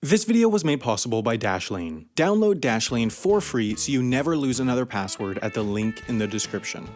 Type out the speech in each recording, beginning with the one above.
This video was made possible by Dashlane. Download Dashlane for free so you never lose another password at the link in the description.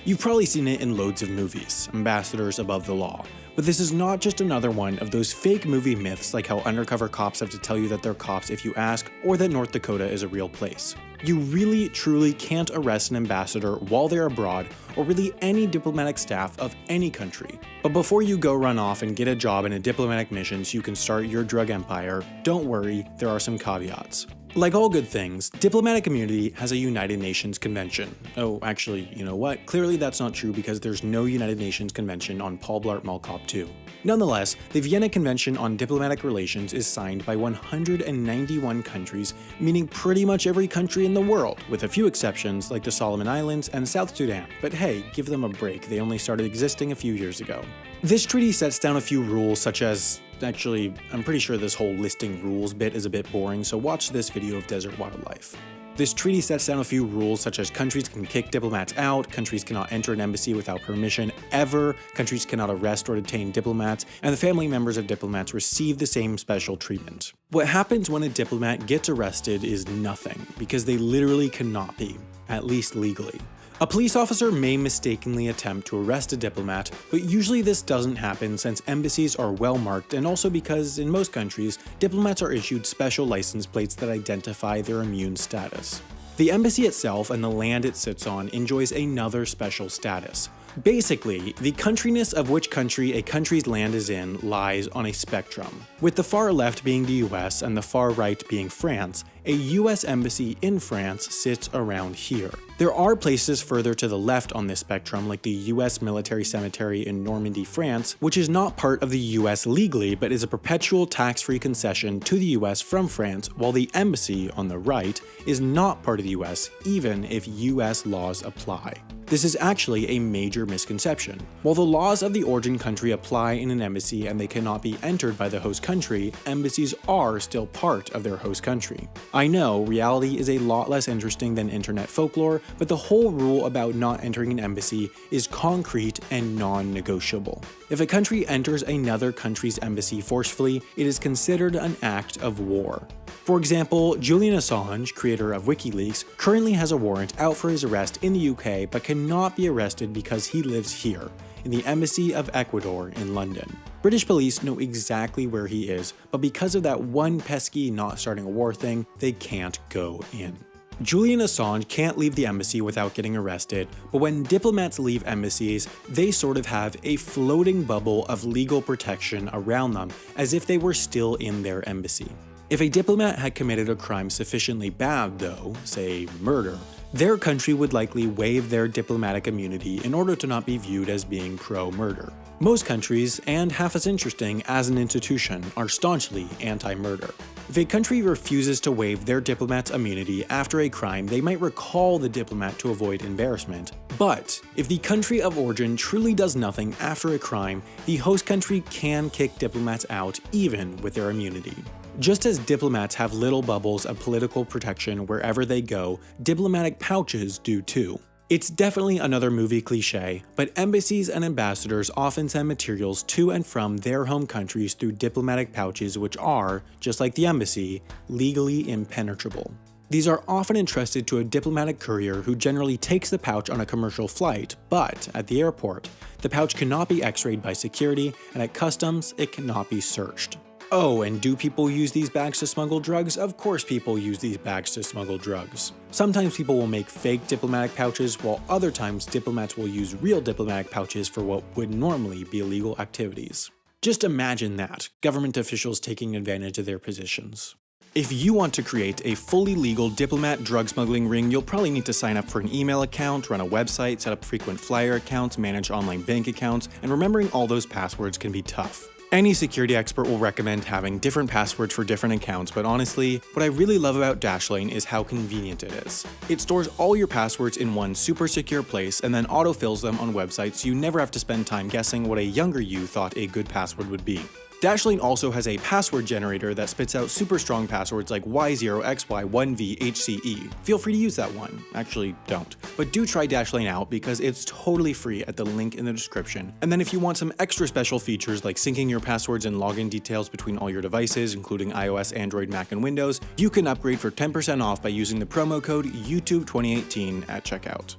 You've probably seen it in loads of movies, ambassadors above the law. But this is not just another one of those fake movie myths like how undercover cops have to tell you that they're cops if you ask, or that North Dakota is a real place. You really, truly can't arrest an ambassador while they're abroad, or really any diplomatic staff of any country. But before you go run off and get a job in a diplomatic mission so you can start your drug empire, don't worry, there are some caveats. Like all good things, diplomatic immunity has a United Nations Convention. Oh, actually, you know what? Clearly that's not true because there's no United Nations Convention on Paul Blart Mall Cop 2. Nonetheless, the Vienna Convention on Diplomatic Relations is signed by 191 countries, meaning pretty much every country in the world, with a few exceptions like the Solomon Islands and South Sudan. But hey, give them a break, they only started existing a few years ago. This treaty sets down a few rules such as Actually, I'm pretty sure this whole listing rules bit is a bit boring, so watch this video of desert wildlife. This treaty sets down a few rules such as countries can kick diplomats out, countries cannot enter an embassy without permission ever, countries cannot arrest or detain diplomats, and the family members of diplomats receive the same special treatment. What happens when a diplomat gets arrested is nothing, because they literally cannot be, at least legally. A police officer may mistakenly attempt to arrest a diplomat, but usually this doesn't happen since embassies are well marked and also because, in most countries, diplomats are issued special license plates that identify their immune status. The embassy itself and the land it sits on enjoys another special status. Basically, the countryness of which country a country's land is in lies on a spectrum, with the far left being the US and the far right being France. A US embassy in France sits around here. There are places further to the left on this spectrum, like the US Military Cemetery in Normandy, France, which is not part of the US legally, but is a perpetual tax-free concession to the US from France, while the embassy on the right is not part of the US, even if US laws apply. This is actually a major misconception. While the laws of the origin country apply in an embassy and they cannot be entered by the host country, embassies are still part of their host country. I know, reality is a lot less interesting than internet folklore, but the whole rule about not entering an embassy is concrete and non-negotiable. If a country enters another country's embassy forcefully, it is considered an act of war. For example, Julian Assange, creator of WikiLeaks, currently has a warrant out for his arrest in the UK but cannot be arrested because he lives here, in the Embassy of Ecuador in London. British police know exactly where he is, but because of that one pesky not starting a war thing, they can't go in. Julian Assange can't leave the embassy without getting arrested, but when diplomats leave embassies, they sort of have a floating bubble of legal protection around them as if they were still in their embassy. If a diplomat had committed a crime sufficiently bad though, say murder, their country would likely waive their diplomatic immunity in order to not be viewed as being pro-murder. Most countries, and half as interesting as an institution, are staunchly anti-murder. If a country refuses to waive their diplomat's immunity after a crime, they might recall the diplomat to avoid embarrassment. But if the country of origin truly does nothing after a crime, the host country can kick diplomats out even with their immunity. Just as diplomats have little bubbles of political protection wherever they go, diplomatic pouches do too. It's definitely another movie cliche, but embassies and ambassadors often send materials to and from their home countries through diplomatic pouches which are, just like the embassy, legally impenetrable. These are often entrusted to a diplomatic courier who generally takes the pouch on a commercial flight, but at the airport, the pouch cannot be x-rayed by security, and at customs, it cannot be searched. Oh, and do people use these bags to smuggle drugs? Of course people use these bags to smuggle drugs. Sometimes people will make fake diplomatic pouches, while other times diplomats will use real diplomatic pouches for what would normally be illegal activities. Just imagine that, government officials taking advantage of their positions. If you want to create a fully legal diplomat drug smuggling ring, you'll probably need to sign up for an email account, run a website, set up frequent flyer accounts, manage online bank accounts, and remembering all those passwords can be tough. Any security expert will recommend having different passwords for different accounts, but honestly, what I really love about Dashlane is how convenient it is. It stores all your passwords in one super secure place and then autofills them on websites so you never have to spend time guessing what a younger you thought a good password would be. Dashlane also has a password generator that spits out super strong passwords like Y0XY1VHCE. Feel free to use that one. Actually, don't. But do try Dashlane out because it's totally free at the link in the description. And then if you want some extra special features like syncing your passwords and login details between all your devices, including iOS, Android, Mac, and Windows, you can upgrade for 10% off by using the promo code YouTube2018 at checkout.